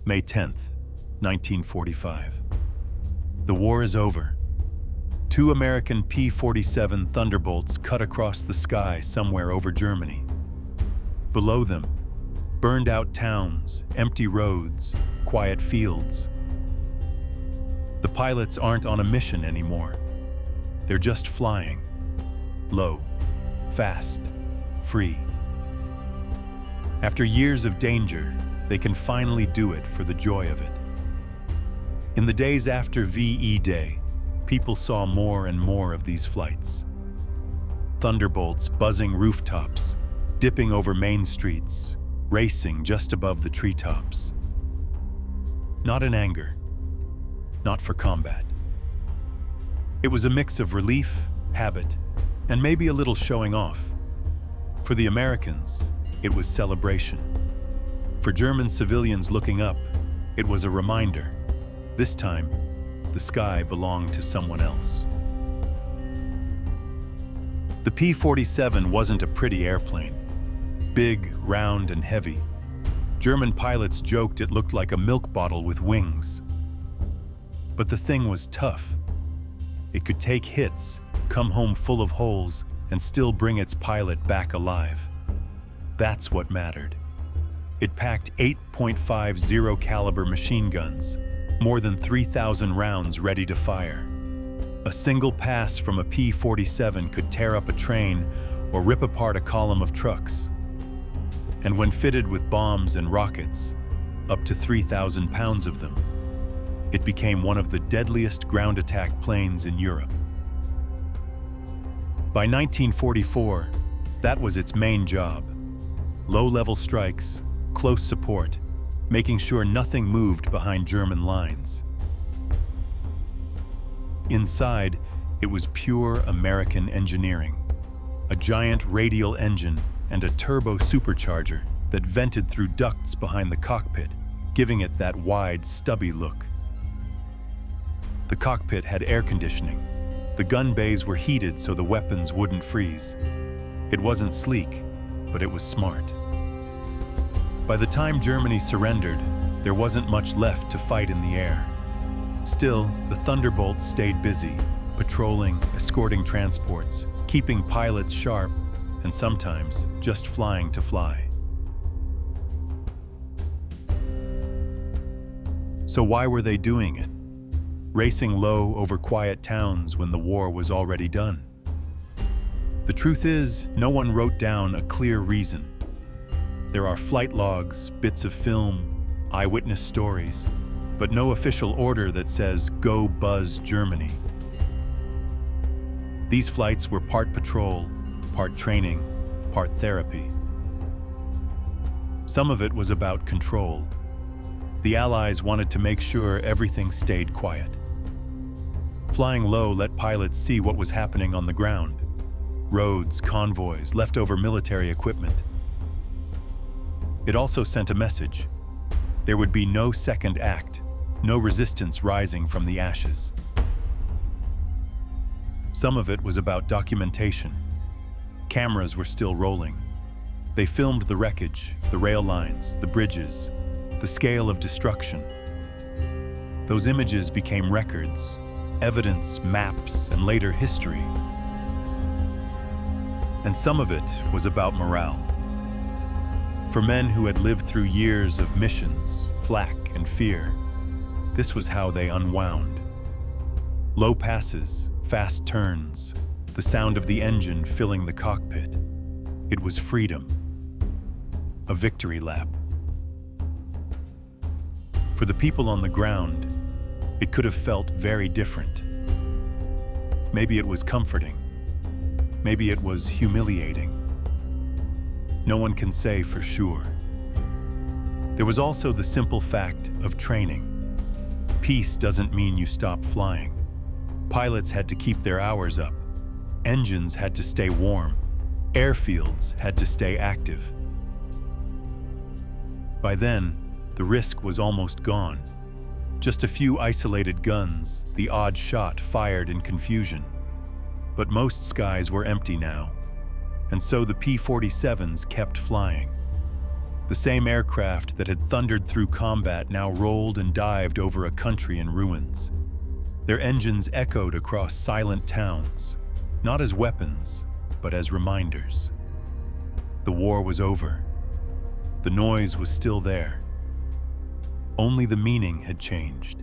May 10th, 1945. The war is over. Two American P-47 Thunderbolts cut across the sky somewhere over Germany. Below them, burned-out towns, empty roads, quiet fields. The pilots aren't on a mission anymore. They're just flying. Low, fast, free. After years of danger, they can finally do it for the joy of it. In the days after VE Day, people saw more and more of these flights. Thunderbolts buzzing rooftops, dipping over main streets, racing just above the treetops. Not in anger, not for combat. It was a mix of relief, habit, and maybe a little showing off. For the Americans, it was celebration. For German civilians looking up, it was a reminder. This time, the sky belonged to someone else. The P-47 wasn't a pretty airplane. Big, round, and heavy. German pilots joked it looked like a milk bottle with wings. But the thing was tough. It could take hits, come home full of holes, and still bring its pilot back alive. That's what mattered. It packed 8.50 caliber machine guns, more than 3,000 rounds ready to fire. A single pass from a P-47 could tear up a train or rip apart a column of trucks. And when fitted with bombs and rockets, up to 3,000 pounds of them, it became one of the deadliest ground attack planes in Europe. By 1944, that was its main job. Low-level strikes, close support, making sure nothing moved behind German lines. Inside, it was pure American engineering. A giant radial engine and a turbo supercharger that vented through ducts behind the cockpit, giving it that wide, stubby look. The cockpit had air conditioning. The gun bays were heated so the weapons wouldn't freeze. It wasn't sleek, but it was smart. By the time Germany surrendered, there wasn't much left to fight in the air. Still, the Thunderbolts stayed busy, patrolling, escorting transports, keeping pilots sharp, and sometimes just flying to fly. So why were they doing it? Racing low over quiet towns when the war was already done? The truth is, no one wrote down a clear reason. There are flight logs, bits of film, eyewitness stories, but no official order that says, "Go buzz Germany." These flights were part patrol, part training, part therapy. Some of it was about control. The Allies wanted to make sure everything stayed quiet. Flying low let pilots see what was happening on the ground. Roads, convoys, leftover military equipment. It also sent a message. There would be no second act, no resistance rising from the ashes. Some of it was about documentation. Cameras were still rolling. They filmed the wreckage, the rail lines, the bridges, the scale of destruction. Those images became records, evidence, maps, and later history. And some of it was about morale. For men who had lived through years of missions, flak, and fear, this was how they unwound. Low passes, fast turns, the sound of the engine filling the cockpit. It was freedom. A victory lap. For the people on the ground, it could have felt very different. Maybe it was comforting. Maybe it was humiliating. No one can say for sure. There was also the simple fact of training. Peace doesn't mean you stop flying. Pilots had to keep their hours up. Engines had to stay warm. Airfields had to stay active. By then, the risk was almost gone. Just a few isolated guns, the odd shot fired in confusion. But most skies were empty now, and so the P-47s kept flying. The same aircraft that had thundered through combat now rolled and dived over a country in ruins. Their engines echoed across silent towns, not as weapons, but as reminders. The war was over. The noise was still there. Only the meaning had changed.